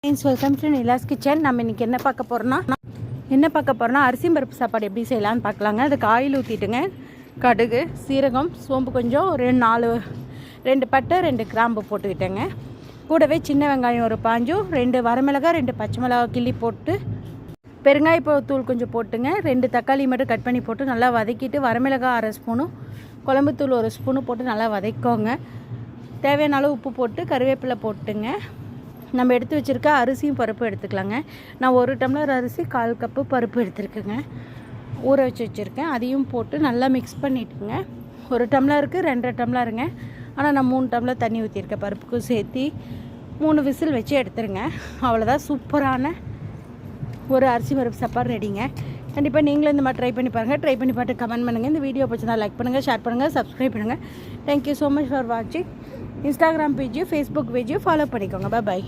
Welcome to Nila's kitchen. நம்ம இன்றைக்கி என்ன பார்க்க போகிறோன்னா அரிசி பருப்பு சாப்பாடு எப்படி செய்யலான்னு பார்க்கலாங்க. அதுக்கு ஆயில் ஊற்றிட்டுங்க, கடுகு, சீரகம், சோம்பு கொஞ்சம், ரெண்டு பட்டை 2 கிராம்பு போட்டுக்கிட்டேங்க. கூடவே சின்ன வெங்காயம் ஒரு 5, 2 வரமிளகாய், 2 பச்சை மிளகாய் கிள்ளி போட்டு, பெருங்காயத்தூள் கொஞ்சம் போட்டுங்க, 2 தக்காளி மட்டும் கட் பண்ணி போட்டு நல்லா வதக்கிட்டு, வரமிளகாய் 1/2 ஸ்பூனும், குழம்புத்தூள் 1 ஸ்பூனு போட்டு நல்லா வதக்கோங்க. தேவையான அளவு உப்பு போட்டு கருவேப்பிலை போட்டுங்க. நம்ம எடுத்து வச்சுருக்க அரிசியும் பருப்பு எடுத்துக்கலாங்க. நான் 1 டம்ளர் அரிசி 1/4 கப்பு பருப்பு எடுத்துருக்கேங்க, ஊற வச்சுருக்கேன். அதையும் போட்டு நல்லா மிக்ஸ் பண்ணிவிட்டுங்க. 1 டம்ளருக்கு 2.5 டம்ளருங்க. ஆனால் நான் 3 டம்ளர் தண்ணி ஊற்றிருக்கேன். பருப்புக்கும் சேர்த்து 3 விசில் வச்சு எடுத்துருங்க. அவ்வளோதான், சூப்பரான ஒரு அரிசி பருப்பு சாப்பாடு ரெடிங்க. கண்டிப்பாக நீங்களும் இந்த மாதிரி ட்ரை பண்ணி பாருங்கள். ட்ரை பண்ணி பார்த்து கமெண்ட் பண்ணுங்கள். இந்த வீடியோ பிடிச்சா லைக் பண்ணுங்கள், ஷேர் பண்ணுங்கள், சப்ஸ்கிரைப் பண்ணுங்கள். தேங்க்யூ ஸோ மச் ஃபார் வாட்சிங். இன்ஸ்டாகிராம் பேஜையும் ஃபேஸ்புக் பேஜையும் ஃபாலோ பண்ணிக்கோங்க. பாய்.